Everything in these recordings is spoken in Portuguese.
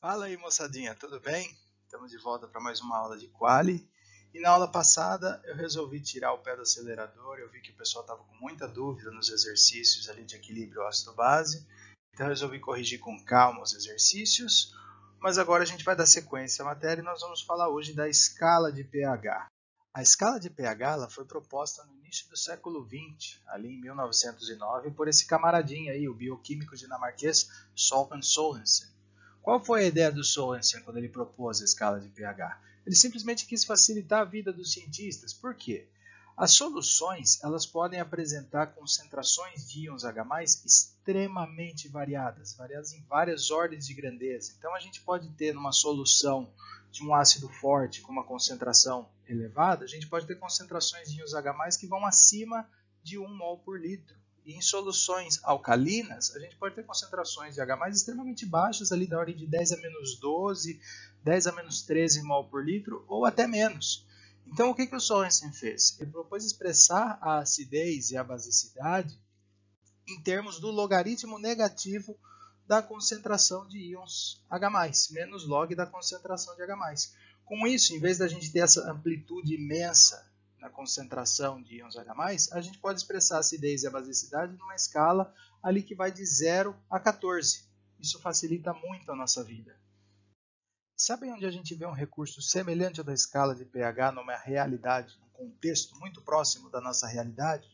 Fala aí, moçadinha, tudo bem? Estamos de volta para mais uma aula de Quali. E na aula passada eu resolvi tirar o pé do acelerador. Eu vi que o pessoal estava com muita dúvida nos exercícios ali de equilíbrio ácido-base. Então eu resolvi corrigir com calma os exercícios. Mas agora a gente vai dar sequência à matéria e nós vamos falar hoje da escala de pH. A escala de pH ela foi proposta no início do século XX, ali em 1909, por esse camaradinho aí, o bioquímico dinamarquês Solvan Sørensen. Qual foi a ideia do Sørensen quando ele propôs a escala de pH? Ele simplesmente quis facilitar a vida dos cientistas. Por quê? As soluções elas podem apresentar concentrações de íons H+, extremamente variadas em várias ordens de grandeza. Então a gente pode ter numa solução de um ácido forte com uma concentração elevada, a gente pode ter concentrações de íons H+, que vão acima de 1 mol por litro. E em soluções alcalinas, a gente pode ter concentrações de H+ extremamente baixas, ali da ordem de 10 a menos 12, 10 a menos 13 mol por litro, ou até menos. Então, o que o Sørensen fez? Ele propôs expressar a acidez e a basicidade em termos do logaritmo negativo da concentração de íons H+, menos log da concentração de H+. Com isso, em vez da gente ter essa amplitude imensa na concentração de íons H+, a gente pode expressar a acidez e a basicidade numa escala ali que vai de 0 a 14. Isso facilita muito a nossa vida. Sabem onde a gente vê um recurso semelhante ao da escala de pH numa realidade, num contexto muito próximo da nossa realidade?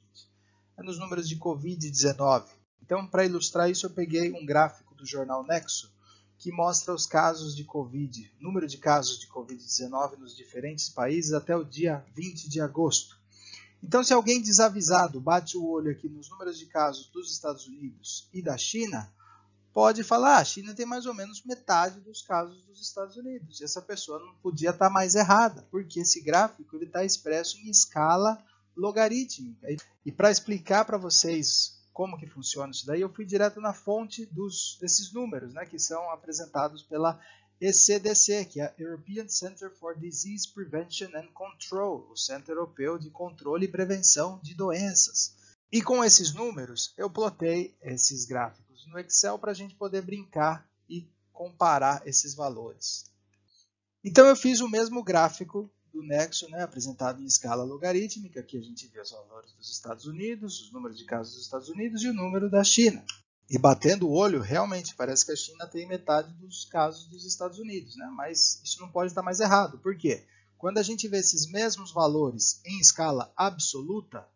É nos números de Covid-19. Então, para ilustrar isso, eu peguei um gráfico do jornal Nexo, que mostra os casos de Covid, número de casos de Covid-19 nos diferentes países até o dia 20 de agosto. Então, se alguém desavisado bate o olho aqui nos números de casos dos Estados Unidos e da China, pode falar, a China tem mais ou menos metade dos casos dos Estados Unidos. E essa pessoa não podia estar mais errada, porque esse gráfico está expresso em escala logarítmica. E para explicar para vocês como que funciona isso daí, eu fui direto na fonte desses números, né, que são apresentados pela ECDC, que é a European Center for Disease Prevention and Control, o Centro Europeu de Controle e Prevenção de Doenças. E com esses números, eu plotei esses gráficos no Excel para a gente poder brincar e comparar esses valores. Então eu fiz o mesmo gráfico do Nexo, né, apresentado em escala logarítmica. Aqui a gente vê os valores dos Estados Unidos, os números de casos dos Estados Unidos e o número da China. E batendo o olho, realmente parece que a China tem metade dos casos dos Estados Unidos, né? Mas isso não pode estar mais errado. Por quê? Quando a gente vê esses mesmos valores em escala absoluta,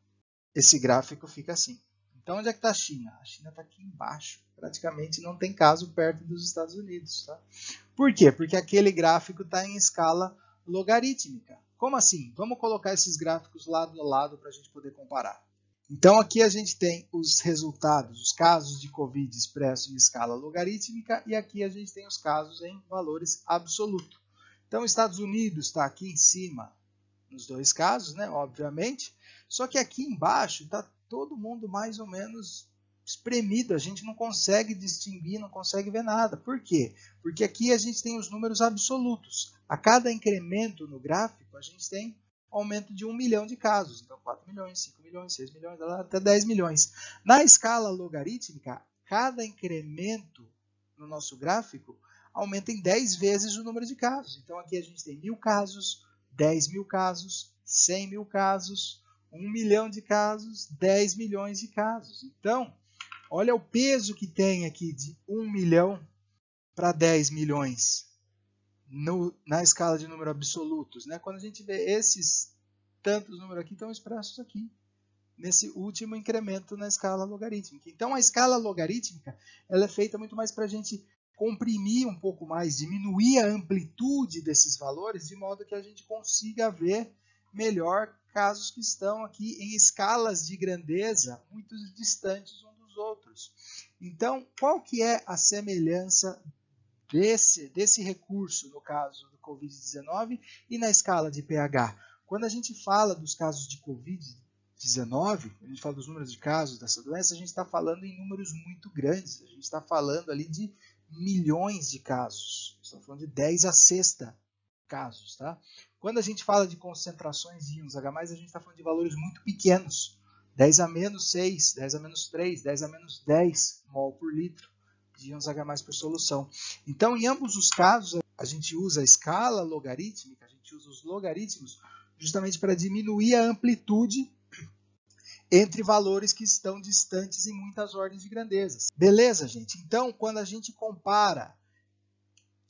esse gráfico fica assim. Então, onde é que está a China? A China está aqui embaixo. Praticamente não tem caso perto dos Estados Unidos. Tá? Por quê? Porque aquele gráfico está em escala logarítmica. Como assim? Vamos colocar esses gráficos lado a lado para a gente poder comparar. Então, aqui a gente tem os resultados, os casos de Covid expressos em escala logarítmica, e aqui a gente tem os casos em valores absolutos. Então, os Estados Unidos está aqui em cima, nos dois casos, né, obviamente, só que aqui embaixo está todo mundo mais ou menos espremido, a gente não consegue distinguir, não consegue ver nada. Por quê? Porque aqui a gente tem os números absolutos. A cada incremento no gráfico, a gente tem aumento de 1 milhão de casos. Então, 4 milhões, 5 milhões, 6 milhões, até 10 milhões. Na escala logarítmica, cada incremento no nosso gráfico aumenta em 10 vezes o número de casos. Então, aqui a gente tem 1.000 casos, 10 mil casos, 100 mil casos, 1 milhão de casos, 10 milhões de casos. Então, olha o peso que tem aqui de 1 milhão para 10 milhões na escala de número absolutos. Né? Quando a gente vê esses tantos números aqui, estão expressos aqui, nesse último incremento na escala logarítmica. Então, a escala logarítmica ela é feita muito mais para a gente comprimir um pouco mais, diminuir a amplitude desses valores, de modo que a gente consiga ver melhor casos que estão aqui em escalas de grandeza muito distantes uns dos outros. Então, qual que é a semelhança desse recurso, no caso do Covid-19, e na escala de pH? Quando a gente fala dos casos de Covid-19, a gente fala dos números de casos dessa doença, a gente está falando em números muito grandes, a gente está falando ali de milhões de casos. Estamos falando de 10 a sexta casos. Tá? Quando a gente fala de concentrações de íons H+, a gente está falando de valores muito pequenos. 10 a menos 6, 10 a menos 3, 10 a menos 10 mol por litro. de íons H+ por solução. Então, em ambos os casos, a gente usa a escala logarítmica, a gente usa os logaritmos justamente para diminuir a amplitude entre valores que estão distantes em muitas ordens de grandezas. Beleza, gente? Então, quando a gente compara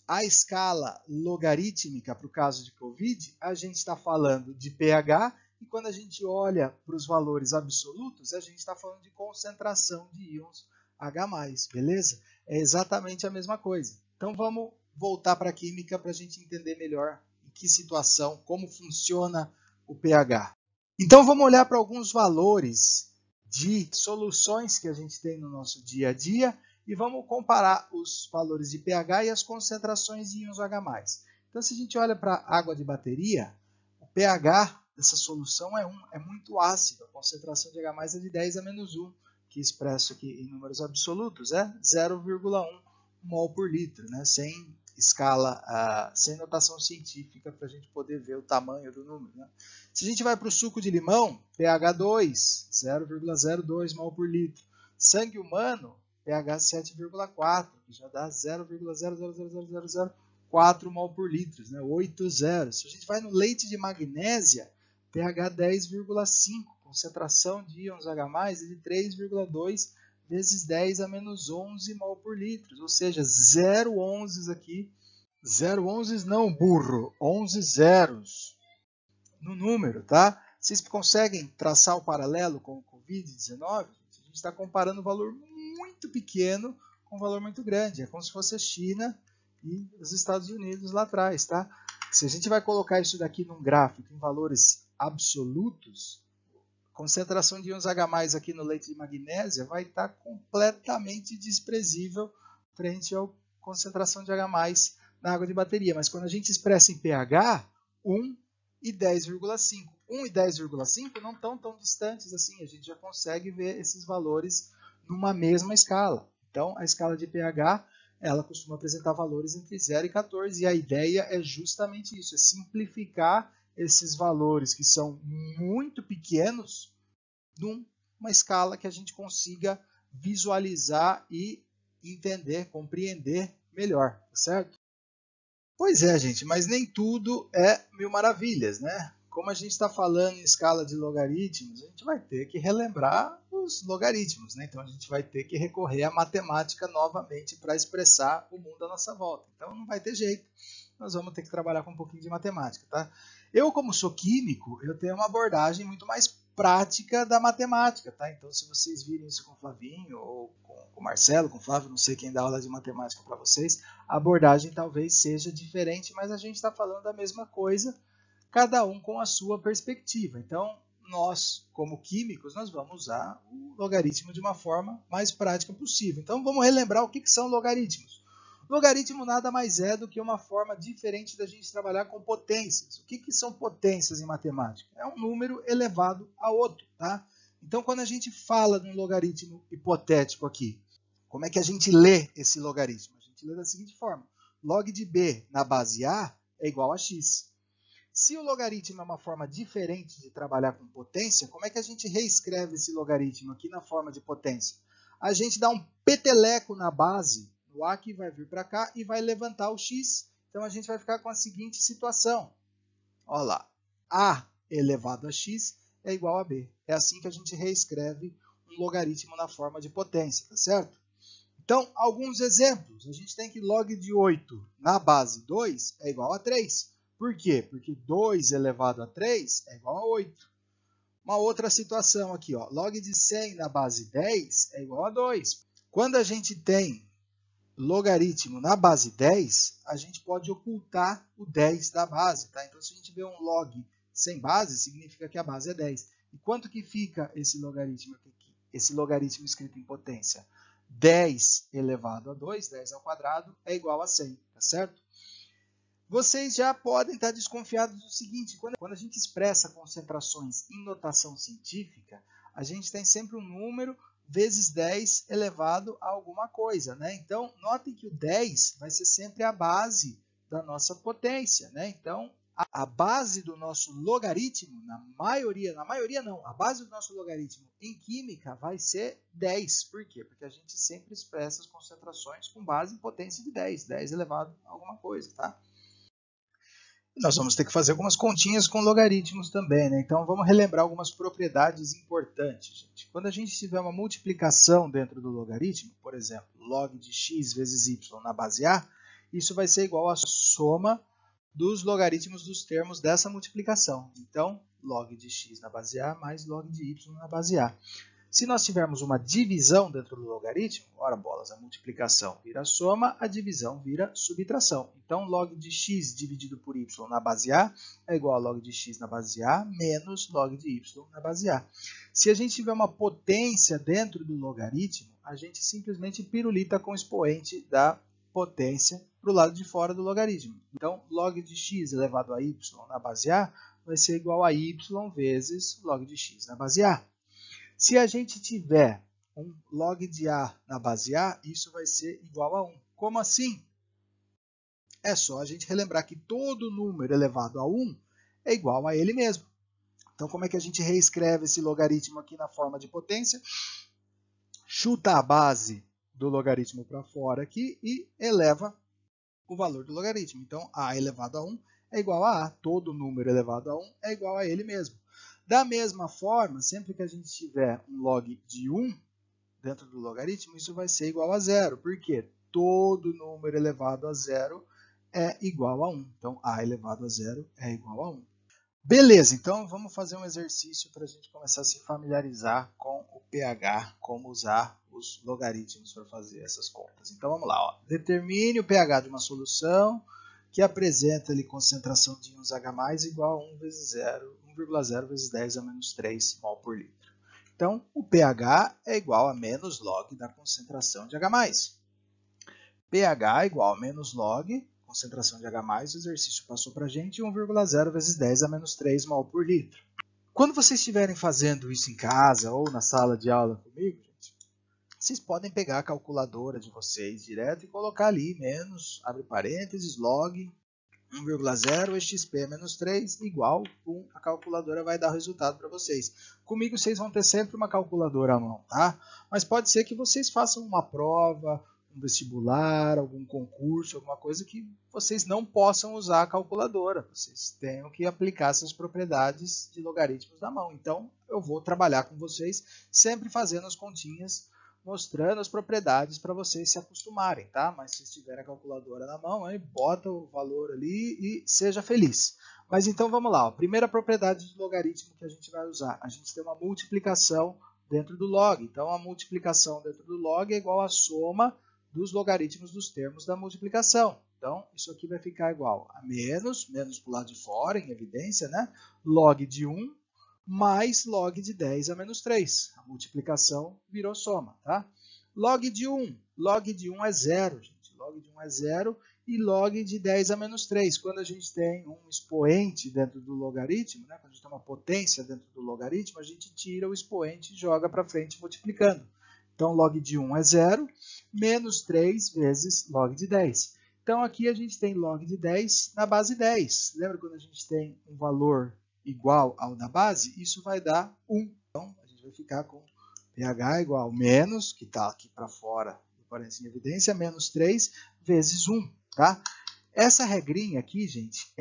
a escala logarítmica para o caso de Covid, a gente está falando de pH, e quando a gente olha para os valores absolutos, a gente está falando de concentração de íons H+, beleza? É exatamente a mesma coisa. Então vamos voltar para a química para a gente entender melhor em que situação, como funciona o pH. Então vamos olhar para alguns valores de soluções que a gente tem no nosso dia a dia e vamos comparar os valores de pH e as concentrações de íons H+. Então se a gente olha para água de bateria, o pH dessa solução é 1, é muito ácido, a concentração de H+ é de 10 a menos 1, que expresso aqui em números absolutos é 0,1 mol por litro, né? Sem escala, sem notação científica para a gente poder ver o tamanho do número, né? Se a gente vai para o suco de limão, pH 2, 0,02 mol por litro. Sangue humano, pH 7,4, que já dá 0,00004 mol por litro, né? 8 zeros. Se a gente vai no leite de magnésia, pH 10,5, concentração de íons H+ é de 3,2 vezes 10 a menos 11 mol por litro, ou seja, 0,11 aqui. 0,11 não, burro, 11 zeros no número, tá? Vocês conseguem traçar o paralelo com o Covid-19? A gente está comparando um valor muito pequeno com um valor muito grande. É como se fosse a China e os Estados Unidos lá atrás, tá? Se a gente vai colocar isso daqui num gráfico em valores absolutos, concentração de íons H+ aqui no leite de magnésia vai estar completamente desprezível frente à concentração de H+ na água de bateria. Mas quando a gente expressa em pH, 1 e 10,5. 1 e 10,5 não estão tão distantes assim, a gente já consegue ver esses valores numa mesma escala. Então, a escala de pH, ela costuma apresentar valores entre 0 e 14, e a ideia é justamente isso, é simplificar esses valores que são muito pequenos numa escala que a gente consiga visualizar e entender, compreender melhor, tá certo? Pois é, gente, mas nem tudo é mil maravilhas, né? Como a gente está falando em escala de logaritmos, a gente vai ter que relembrar os logaritmos, né? Então a gente vai ter que recorrer à matemática novamente para expressar o mundo à nossa volta. Então não vai ter jeito, nós vamos ter que trabalhar com um pouquinho de matemática, tá? Eu, como sou químico, eu tenho uma abordagem muito mais prática da matemática, tá? Então, se vocês virem isso com o Flavinho, ou com o Marcelo, com o Flávio, não sei quem dá aula de matemática para vocês, a abordagem talvez seja diferente, mas a gente está falando da mesma coisa, cada um com a sua perspectiva. Então, nós, como químicos, nós vamos usar o logaritmo de uma forma mais prática possível. Então, vamos relembrar o que são logaritmos. Logaritmo nada mais é do que uma forma diferente da gente trabalhar com potências. O que são potências em matemática? É um número elevado a outro, tá? Então, quando a gente fala de um logaritmo hipotético aqui, como é que a gente lê esse logaritmo? A gente lê da seguinte forma: log de b na base a é igual a x. Se o logaritmo é uma forma diferente de trabalhar com potência, como é que a gente reescreve esse logaritmo aqui na forma de potência? A gente dá um peteleco na base, o a que vai vir para cá e vai levantar o x. Então a gente vai ficar com a seguinte situação. Olha lá, a elevado a x é igual a b. É assim que a gente reescreve um logaritmo na forma de potência, tá certo? Então, alguns exemplos. A gente tem que log de 8 na base 2 é igual a 3. Por quê? Porque 2 elevado a 3 é igual a 8. Uma outra situação aqui, ó, log de 100 na base 10 é igual a 2. Quando a gente tem logaritmo na base 10, a gente pode ocultar o 10 da base, tá? Então, se a gente vê um log sem base, significa que a base é 10. E quanto que fica esse logaritmo aqui? Esse logaritmo escrito em potência? 10 elevado a 2, 10 ao quadrado, é igual a 100, tá certo? Vocês já podem estar desconfiados do seguinte: quando a gente expressa concentrações em notação científica, a gente tem sempre um número vezes 10 elevado a alguma coisa, né? Então, notem que o 10 vai ser sempre a base da nossa potência, né? Então, a base do nosso logaritmo, a base do nosso logaritmo em química vai ser 10. Por quê? Porque a gente sempre expressa as concentrações com base em potência de 10, 10 elevado a alguma coisa, tá? Nós vamos ter que fazer algumas continhas com logaritmos também, né? Então vamos relembrar algumas propriedades importantes, gente. Quando a gente tiver uma multiplicação dentro do logaritmo, por exemplo, log de x vezes y na base a, isso vai ser igual à soma dos logaritmos dos termos dessa multiplicação. Então, log de x na base a mais log de y na base a. Se nós tivermos uma divisão dentro do logaritmo, ora bolas, a multiplicação vira soma, a divisão vira subtração. Então, log de x dividido por y na base a é igual a log de x na base a menos log de y na base a. Se a gente tiver uma potência dentro do logaritmo, a gente simplesmente pirulita com o expoente da potência para o lado de fora do logaritmo. Então, log de x elevado a y na base a vai ser igual a y vezes log de x na base a. Se a gente tiver um log de a na base a, isso vai ser igual a 1. Como assim? É só a gente relembrar que todo número elevado a 1 é igual a ele mesmo. Então, como é que a gente reescreve esse logaritmo aqui na forma de potência? Chuta a base do logaritmo para fora aqui e eleva o valor do logaritmo. Então, a elevado a 1 é igual a. Todo número elevado a 1 é igual a ele mesmo. Da mesma forma, sempre que a gente tiver um log de 1 dentro do logaritmo, isso vai ser igual a 0. Por quê? Todo número elevado a 0 é igual a 1. Então, a elevado a 0 é igual a 1. Beleza, então vamos fazer um exercício para a gente começar a se familiarizar com o pH, como usar os logaritmos para fazer essas contas. Então vamos lá, ó. Determine o pH de uma solução que apresenta ali concentração de íons H+, igual a 1,0 vezes 10 a menos 3 mol por litro. Então, o pH é igual a menos log da concentração de H+. pH é igual a menos log, concentração de H+, o exercício passou para a gente, 1,0 vezes 10 a menos 3 mol por litro. Quando vocês estiverem fazendo isso em casa ou na sala de aula comigo, gente, vocês podem pegar a calculadora de vocês direto e colocar ali menos, abre parênteses, log 1,0 xp menos 3 igual, a calculadora vai dar o resultado para vocês. Comigo vocês vão ter sempre uma calculadora à mão, tá? Mas pode ser que vocês façam uma prova, um vestibular, algum concurso, alguma coisa que vocês não possam usar a calculadora. Vocês tenham que aplicar essas propriedades de logaritmos na mão. Então, eu vou trabalhar com vocês sempre fazendo as continhas, mostrando as propriedades para vocês se acostumarem, tá? Mas se tiver a calculadora na mão, aí bota o valor ali e seja feliz. Mas então vamos lá, ó. Primeira propriedade de logaritmo que a gente vai usar. A gente tem uma multiplicação dentro do log. Então a multiplicação dentro do log é igual à soma dos logaritmos dos termos da multiplicação. Então isso aqui vai ficar igual a menos para o lado de fora, em evidência, né? Log de 1 mais log de 10 a menos 3. A multiplicação virou soma, tá? Log de 1 é zero, gente. Log de 1 é zero e log de 10 a menos 3. Quando a gente tem um expoente dentro do logaritmo, né? Quando a gente tem uma potência dentro do logaritmo, a gente tira o expoente e joga para frente multiplicando. Então, log de 1 é zero, menos 3 vezes log de 10. Então, aqui a gente tem log de 10 na base 10. Lembra quando a gente tem um valor igual ao da base, isso vai dar 1. Então, a gente vai ficar com pH igual menos, que está aqui para fora do parênteses em evidência, menos 3 vezes 1. Tá? Essa regrinha aqui, gente,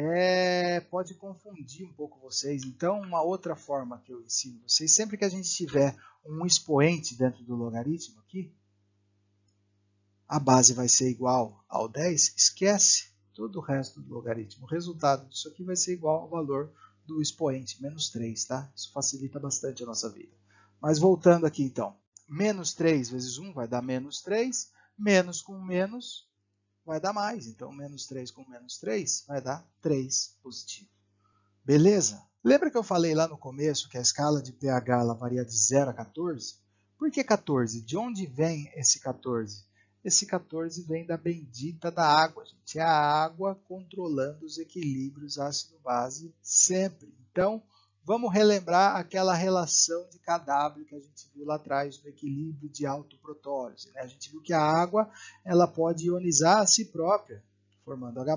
pode confundir um pouco vocês. Então, uma outra forma que eu ensino vocês, sempre que a gente tiver um expoente dentro do logaritmo aqui, a base vai ser igual ao 10, esquece todo o resto do logaritmo. O resultado disso aqui vai ser igual ao valor do expoente, menos 3, tá? Isso facilita bastante a nossa vida. Mas voltando aqui então, menos 3 vezes 1 vai dar menos 3, menos com menos vai dar mais. Então, menos 3 com menos 3 vai dar 3 positivo. Beleza? Lembra que eu falei lá no começo que a escala de pH ela varia de 0 a 14? Por que 14? De onde vem esse 14? Esse 14 vem da bendita da água, gente. É a água controlando os equilíbrios ácido-base sempre. Então, vamos relembrar aquela relação de Kw que a gente viu lá atrás, do equilíbrio de autoprotólise, né? A gente viu que a água ela pode ionizar a si própria, formando H+,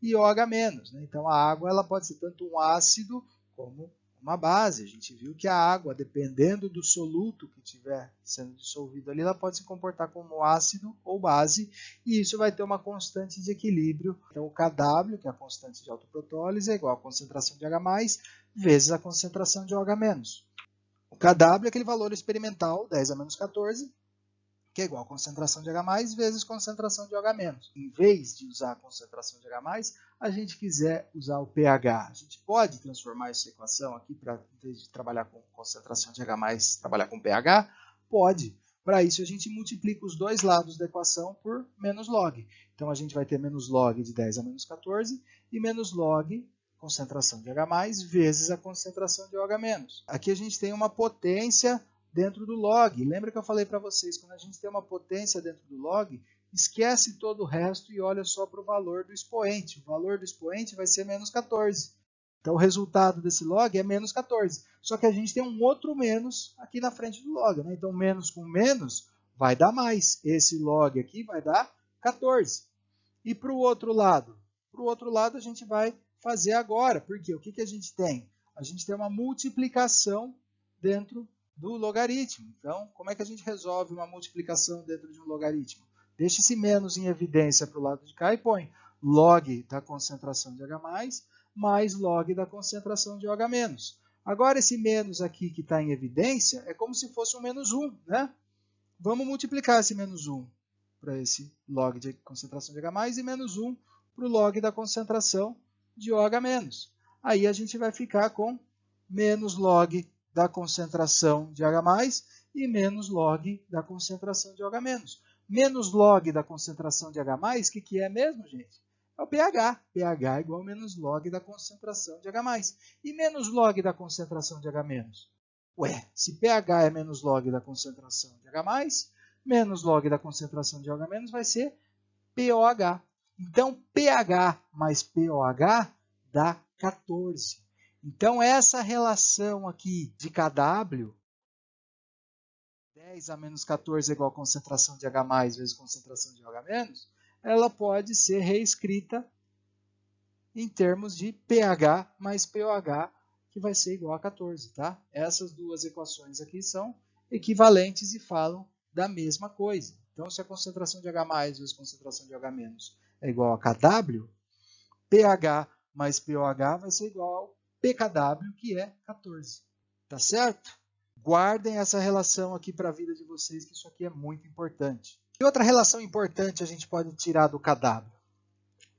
e OH-. Né? Então, a água ela pode ser tanto um ácido como uma base. A gente viu que a água, dependendo do soluto que estiver sendo dissolvido ali, ela pode se comportar como ácido ou base, e isso vai ter uma constante de equilíbrio. Então, o Kw, que é a constante de autoprotólise, é igual à concentração de H+, vezes a concentração de OH-. O Kw é aquele valor experimental, 10 a menos 14, que é igual a concentração de H+, vezes concentração de OH-. Em vez de usar a concentração de H+, a gente quiser usar o pH. A gente pode transformar essa equação aqui para, em vez de trabalhar com concentração de H+, trabalhar com pH? Pode. Para isso, a gente multiplica os dois lados da equação por menos log. Então, a gente vai ter menos log de 10 a menos 14 e menos log concentração de H+, vezes a concentração de OH-. Aqui a gente tem uma potência dentro do log. Lembra que eu falei para vocês, quando a gente tem uma potência dentro do log, esquece todo o resto e olha só para o valor do expoente. O valor do expoente vai ser menos 14. Então, o resultado desse log é menos 14. Só que a gente tem um outro menos aqui na frente do log. Né? Então, menos com menos vai dar mais. Esse log aqui vai dar 14. E para o outro lado? Para o outro lado, a gente vai fazer agora. Por quê? O que a gente tem? A gente tem uma multiplicação dentro do logaritmo. Então, como é que a gente resolve uma multiplicação dentro de um logaritmo? Deixa esse menos em evidência para o lado de cá e põe log da concentração de H+, mais log da concentração de OH-. Agora, esse menos aqui que está em evidência é como se fosse um menos 1. Né? Vamos multiplicar esse menos 1 para esse log de concentração de H+, e menos 1 para o log da concentração de OH-. Aí a gente vai ficar com menos log da concentração de H+, e menos log da concentração de OH-. Menos log da concentração de H+, o que é mesmo, gente? É o pH. pH é igual a menos log da concentração de H+. E menos log da concentração de H-. Ué, se pH é menos log da concentração de H+, menos log da concentração de OH- vai ser POH. Então, pH mais POH dá 14. Então, essa relação aqui de Kw, 10 a menos 14 é igual a concentração de H+, vezes concentração de OH-, ela pode ser reescrita em termos de pH mais POH, que vai ser igual a 14. Tá? Essas duas equações aqui são equivalentes e falam da mesma coisa. Então, se a concentração de H+, vezes concentração de OH- é igual a Kw, pH mais POH vai ser igual ao pKw, que é 14. Tá certo? Guardem essa relação aqui para a vida de vocês, que isso aqui é muito importante. E outra relação importante a gente pode tirar do Kw.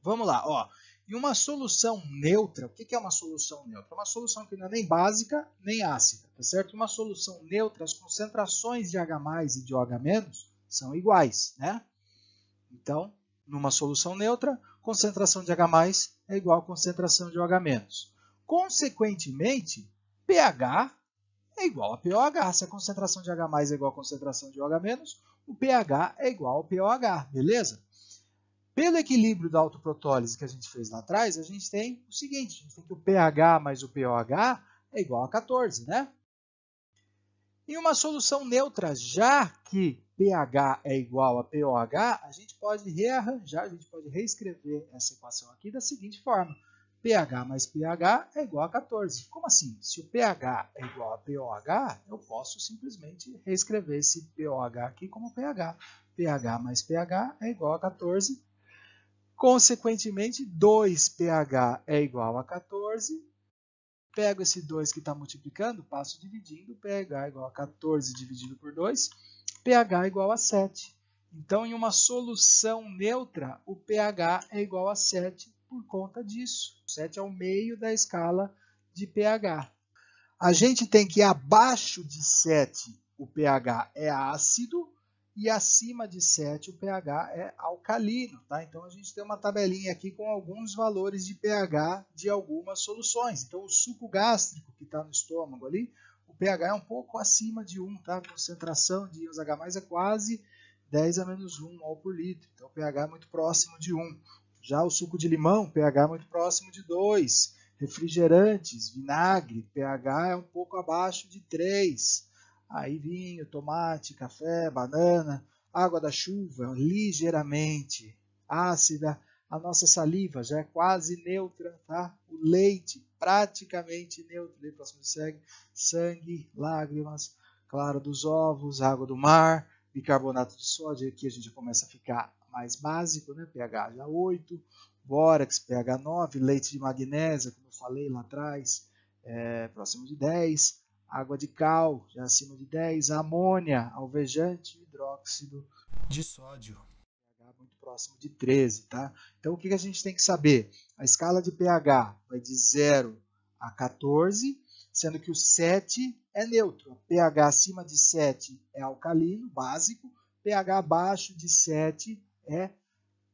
Vamos lá, ó. Em uma solução neutra, o que é uma solução neutra? Uma solução que não é nem básica nem ácida, tá certo? Uma solução neutra, as concentrações de H+ e de OH- são iguais, né? Então, numa solução neutra, concentração de H+ é igual a concentração de OH-. Consequentemente, pH é igual a POH. Se a concentração de H+ é igual a concentração de OH-, o pH é igual ao POH, beleza? Pelo equilíbrio da autoprotólise que a gente fez lá atrás, a gente tem o seguinte, a gente tem que o pH mais o POH é igual a 14, né? Em uma solução neutra, já que pH é igual a POH, a gente pode rearranjar, a gente pode reescrever essa equação aqui da seguinte forma. pH mais pH é igual a 14. Como assim? Se o pH é igual a POH, eu posso simplesmente reescrever esse POH aqui como pH. pH mais pH é igual a 14. Consequentemente, 2pH é igual a 14. Pego esse 2 que está multiplicando, passo dividindo, pH é igual a 14 dividido por 2, pH é igual a 7. Então, em uma solução neutra, o pH é igual a 7 por conta disso. 7 é o meio da escala de pH. A gente tem que abaixo de 7 o pH é ácido e acima de 7 o pH é alcalino. Tá? Então, a gente tem uma tabelinha aqui com alguns valores de pH de algumas soluções. Então, o suco gástrico que está no estômago ali, o pH é um pouco acima de 1. Tá? A concentração de íons H+ é quase 10 a menos 1 mol por litro. Então, o pH é muito próximo de 1. Já o suco de limão, pH é muito próximo de 2. Refrigerantes, vinagre, pH é um pouco abaixo de 3. Aí vinho, tomate, café, banana, água da chuva, ligeiramente ácida, A nossa saliva já é quase neutra, tá? O leite praticamente neutro. Daí próximo segue sangue, lágrimas, clara dos ovos, água do mar, bicarbonato de sódio. Aqui a gente começa a ficar mais básico, né? pH já 8, bórax, pH 9, leite de magnésia, como eu falei lá atrás, próximo de 10. Água de cal, já acima de 10, amônia, alvejante, hidróxido de sódio, pH muito próximo de 13, tá? Então, o que a gente tem que saber? A escala de pH vai de 0 a 14, sendo que o 7 é neutro. pH acima de 7 é alcalino, básico, pH abaixo de 7 é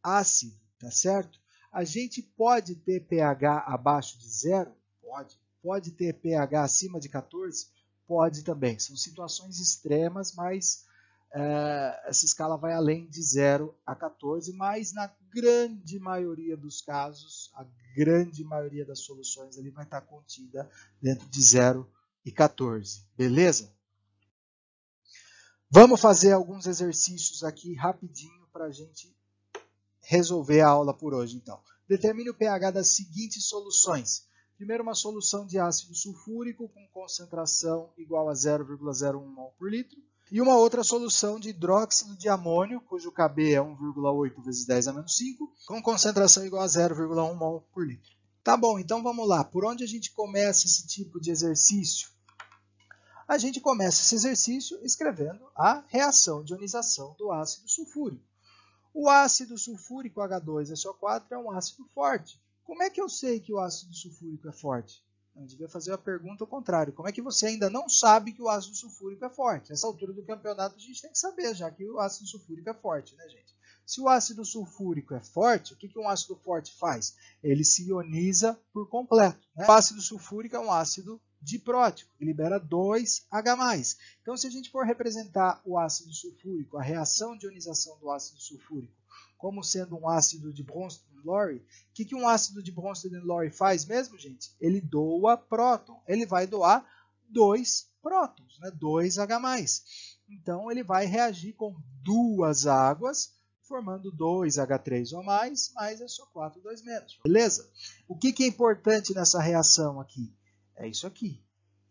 ácido, tá certo? A gente pode ter pH abaixo de 0? Pode. Pode ter pH acima de 14? Pode também. São situações extremas, mas essa escala vai além de 0 a 14, mas na grande maioria dos casos, a grande maioria das soluções ali vai estar contida dentro de 0 e 14. Beleza? Vamos fazer alguns exercícios aqui rapidinho para a gente resolver a aula por hoje, então. Determine o pH das seguintes soluções. Primeiro, uma solução de ácido sulfúrico com concentração igual a 0,01 mol por litro. E uma outra solução de hidróxido de amônio, cujo Kb é 1,8 vezes 10 a menos 5, com concentração igual a 0,1 mol por litro. Tá bom, então vamos lá. Por onde a gente começa esse tipo de exercício? A gente começa esse exercício escrevendo a reação de ionização do ácido sulfúrico. O ácido sulfúrico H2SO4 é um ácido forte. Como é que eu sei que o ácido sulfúrico é forte? Eu devia fazer a pergunta ao contrário. Como é que você ainda não sabe que o ácido sulfúrico é forte? Nessa altura do campeonato a gente tem que saber, já que o ácido sulfúrico é forte, né, gente? Se o ácido sulfúrico é forte, o que um ácido forte faz? Ele se ioniza por completo, né? O ácido sulfúrico é um ácido diprótico, que libera 2H+. Então, se a gente for representar o ácido sulfúrico, a reação de ionização do ácido sulfúrico, como sendo um ácido de Bronsted-Lowry, o que um ácido de Bronsted-Lowry faz mesmo, gente? Ele doa próton. Ele vai doar 2 prótons, né? 2H+. Então, ele vai reagir com duas águas, formando 2H3 ou mais SO4 2-. Beleza? O que é importante nessa reação aqui? É isso aqui.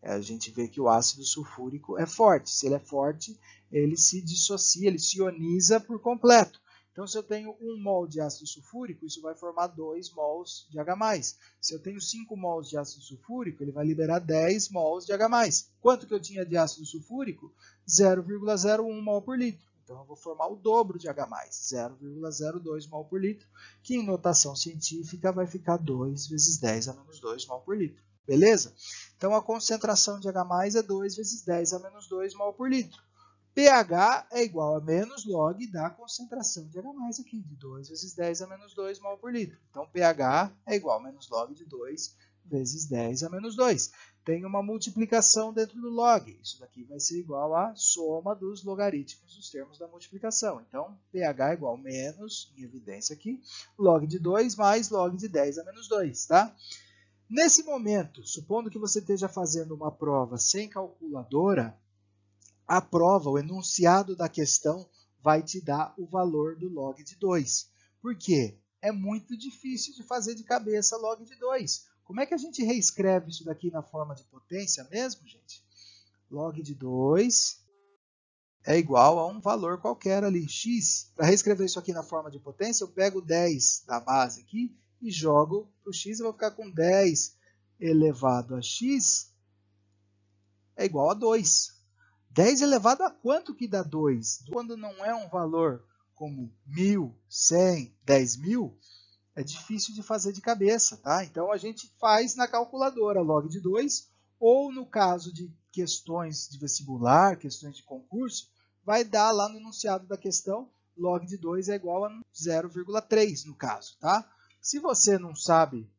A gente vê que o ácido sulfúrico é forte. Se ele é forte, ele se dissocia, ele se ioniza por completo. Então, se eu tenho 1 mol de ácido sulfúrico, isso vai formar 2 mols de H+. Se eu tenho 5 mols de ácido sulfúrico, ele vai liberar 10 mols de H+. Quanto que eu tinha de ácido sulfúrico? 0,01 mol por litro. Então, eu vou formar o dobro de H+, 0,02 mol por litro, que em notação científica vai ficar 2 vezes 10 a menos 2 mol por litro. Beleza? Então, a concentração de H+ é 2 vezes 10 a menos 2 mol por litro. pH é igual a menos log da concentração de H+ aqui, de 2 vezes 10 a menos 2 mol por litro. Então, pH é igual a menos log de 2 vezes 10 a menos 2. Tem uma multiplicação dentro do log. Isso daqui vai ser igual à soma dos logaritmos dos termos da multiplicação. Então, pH é igual a menos, em evidência aqui, log de 2 mais log de 10 a menos 2, tá? Nesse momento, supondo que você esteja fazendo uma prova sem calculadora, a prova, o enunciado da questão, vai te dar o valor do log de 2. Por quê? É muito difícil de fazer de cabeça log de 2. Como é que a gente reescreve isso daqui na forma de potência mesmo, gente? Log de 2 é igual a um valor qualquer ali, x. Para reescrever isso aqui na forma de potência, eu pego 10 da base aqui e jogo para o x, eu vou ficar com 10 elevado a x é igual a 2. 10 elevado a quanto que dá 2? Quando não é um valor como 1.000, 100, 10.000, é difícil de fazer de cabeça, tá? Então, a gente faz na calculadora log de 2, ou no caso de questões de vestibular, questões de concurso, vai dar lá no enunciado da questão, log de 2 é igual a 0,3 no caso, tá? Se você não sabe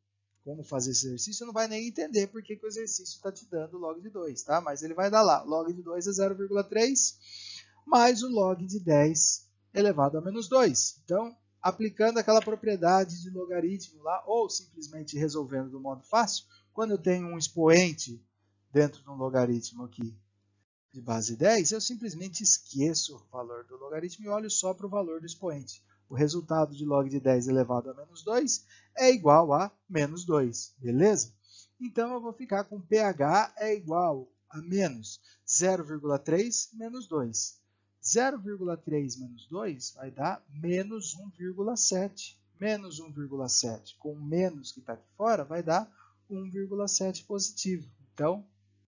como fazer esse exercício, não vai nem entender por que o exercício está te dando log de 2, tá? Mas ele vai dar lá, log de 2 é 0,3 mais o log de 10 elevado a menos 2. Então, aplicando aquela propriedade de logaritmo lá, ou simplesmente resolvendo do modo fácil, quando eu tenho um expoente dentro de um logaritmo aqui de base 10, eu simplesmente esqueço o valor do logaritmo e olho só para o valor do expoente. O resultado de log de 10 elevado a menos 2 é igual a menos 2, beleza? Então, eu vou ficar com pH é igual a menos 0,3 menos 2. 0,3 menos 2 vai dar menos 1,7. Menos 1,7 com o menos que está aqui fora vai dar 1,7 positivo. Então,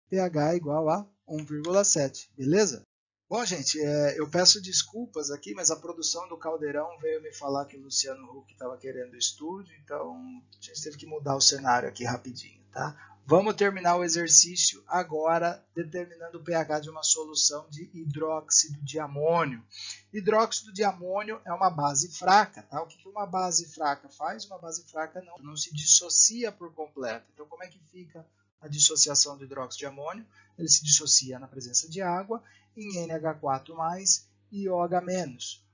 pH é igual a 1,7, beleza? Bom, gente, eu peço desculpas aqui, mas a produção do Caldeirão veio me falar que o Luciano Huck estava querendo o estúdio, então a gente teve que mudar o cenário aqui rapidinho, tá? Vamos terminar o exercício agora, determinando o pH de uma solução de hidróxido de amônio. Hidróxido de amônio é uma base fraca, tá? O que uma base fraca faz? Uma base fraca não se dissocia por completo. Então, como é que fica a dissociação do hidróxido de amônio? Ele se dissocia na presença de água em NH4+, e OH-.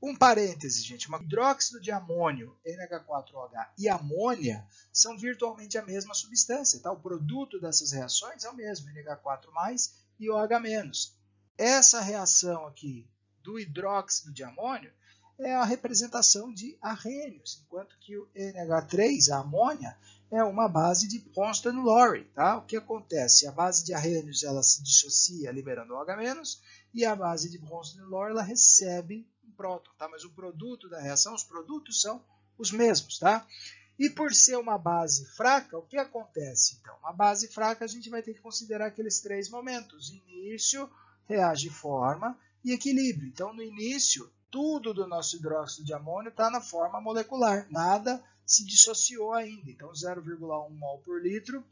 Um parêntese, gente, hidróxido de amônio, NH4OH e amônia são virtualmente a mesma substância, tá? O produto dessas reações é o mesmo, NH4+, e OH-. Essa reação aqui do hidróxido de amônio é a representação de arrênios, enquanto que o NH3, a amônia, é uma base de Bronsted-Lowry, tá? O que acontece? A base de arrênios ela se dissocia liberando OH-, e a base de Bronsted-Lowry ela recebe um próton, tá? Mas o produto da reação, os produtos são os mesmos, tá? E por ser uma base fraca, o que acontece? Então, uma base fraca a gente vai ter que considerar aqueles três momentos: início, reage forma e equilíbrio. Então, no início, tudo do nosso hidróxido de amônio está na forma molecular, nada se dissociou ainda. Então, 0,1 mol por litro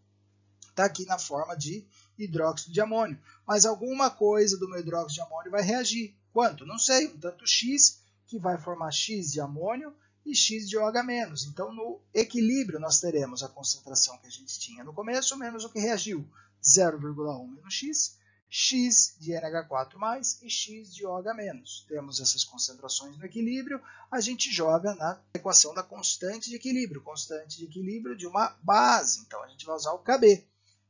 está aqui na forma de hidróxido de amônio. Mas alguma coisa do meu hidróxido de amônio vai reagir. Quanto? Não sei. Um tanto X, que vai formar X de amônio e X de OH-. Então, no equilíbrio, nós teremos a concentração que a gente tinha no começo, menos o que reagiu. 0,1 menos X, X de NH4+, e X de OH-. Temos essas concentrações no equilíbrio, a gente joga na equação da constante de equilíbrio de uma base. Então, a gente vai usar o KB.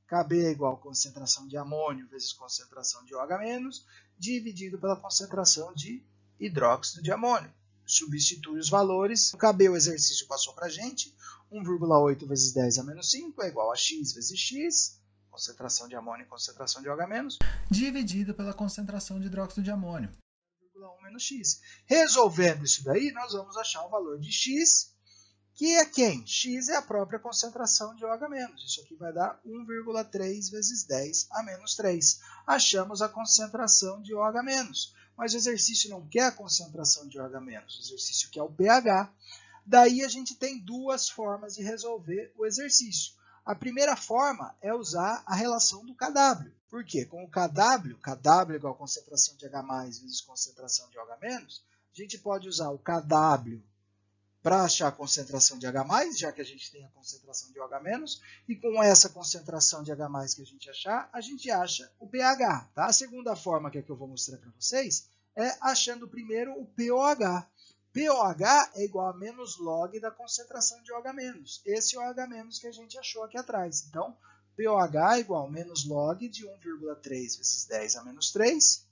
KB é igual a concentração de amônio vezes concentração de OH-, dividido pela concentração de hidróxido de amônio. Substitui os valores. O KB, o exercício passou para a gente. 1,8 vezes 10 a menos 5 é igual a X vezes X, concentração de amônio e concentração de OH-, dividido pela concentração de hidróxido de amônio. 1,1 menos X. Resolvendo isso daí, nós vamos achar o valor de X, que é quem? X é a própria concentração de OH-. Isso aqui vai dar 1,3 vezes 10 a menos 3. Achamos a concentração de OH-. Mas o exercício não quer a concentração de OH-, o exercício quer o pH. Daí a gente tem duas formas de resolver o exercício. A primeira forma é usar a relação do KW. Por quê? Com o KW é igual a concentração de H+, vezes concentração de OH-, a gente pode usar o KW para achar a concentração de H+, já que a gente tem a concentração de OH-, e com essa concentração de H+, que a gente achar, a gente acha o pH. Tá? A segunda forma que eu vou mostrar para vocês é achando primeiro o pOH. pOH é igual a menos log da concentração de OH-. Esse OH- que a gente achou aqui atrás. Então, pOH é igual a menos log de 1,3 vezes 10 a menos 3.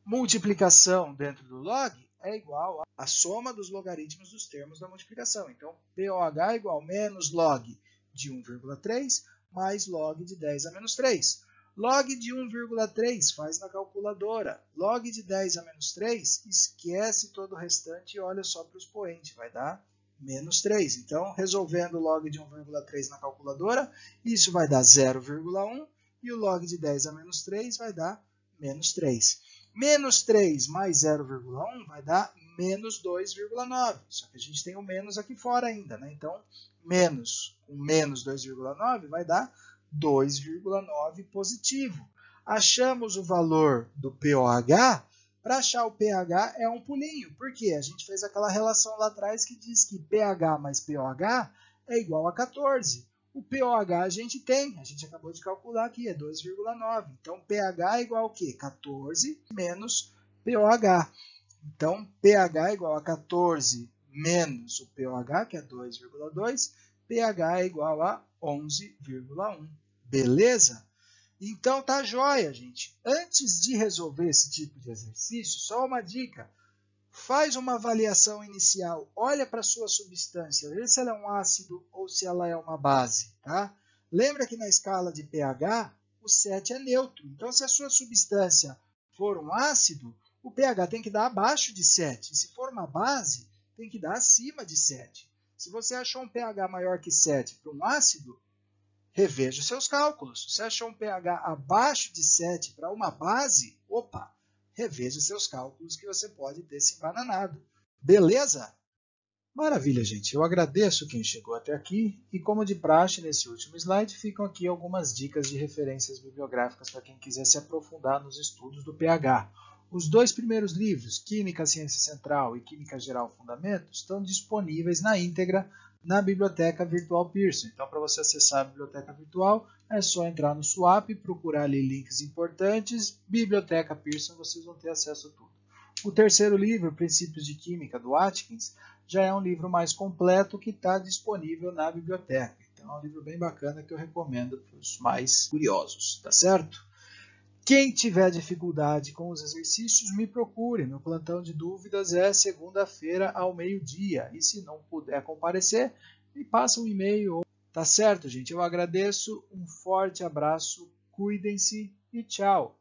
Multiplicação dentro do log é igual à soma dos logaritmos dos termos da multiplicação. Então, pOH é igual a menos log de 1,3 mais log de 10 a menos 3. Log de 1,3 faz na calculadora. Log de 10 a menos 3, esquece todo o restante e olha só para o expoente, vai dar menos 3. Então, resolvendo o log de 1,3 na calculadora, isso vai dar 0,1 e o log de 10 a menos 3 vai dar menos 3. Menos 3 mais 0,1 vai dar menos 2,9. Só que a gente tem o menos aqui fora ainda, né? Então, menos com menos 2,9 vai dar 2,9 positivo. Achamos o valor do pOH. Para achar o pH é um pulinho. Por quê? A gente fez aquela relação lá atrás que diz que pH mais pOH é igual a 14. O pOH a gente acabou de calcular aqui, é 2,9. Então, pH é igual a quê? 14 menos pOH. Então, pH é igual a 14 menos o pOH, que é 2,2. pH é igual a 11,1. Beleza? Então, tá joia, gente. Antes de resolver esse tipo de exercício, só uma dica. Faz uma avaliação inicial, olha para a sua substância, vê se ela é um ácido ou se ela é uma base. Tá? Lembra que na escala de pH, o 7 é neutro. Então, se a sua substância for um ácido, o pH tem que dar abaixo de 7. Se for uma base, tem que dar acima de 7. Se você achou um pH maior que 7 para um ácido, reveja os seus cálculos. Se você achou um pH abaixo de 7 para uma base, opa, reveja os seus cálculos que você pode ter se embananado. Beleza? Maravilha, gente. Eu agradeço quem chegou até aqui e, como de praxe, nesse último slide ficam aqui algumas dicas de referências bibliográficas para quem quiser se aprofundar nos estudos do pH. Os 2 primeiros livros, Química Ciência Central e Química Geral Fundamentos, estão disponíveis na íntegra na Biblioteca Virtual Pearson. Então, para você acessar a Biblioteca Virtual, é só entrar no Swap, procurar ali links importantes, Biblioteca Pearson, vocês vão ter acesso a tudo. O terceiro livro, Princípios de Química, do Atkins, já é um livro mais completo que está disponível na biblioteca. Então é um livro bem bacana que eu recomendo para os mais curiosos, tá certo? Quem tiver dificuldade com os exercícios, me procure. Meu plantão de dúvidas é segunda-feira ao meio-dia. E se não puder comparecer, me passa um e-mail. Tá certo, gente? Eu agradeço, um forte abraço, cuidem-se e tchau!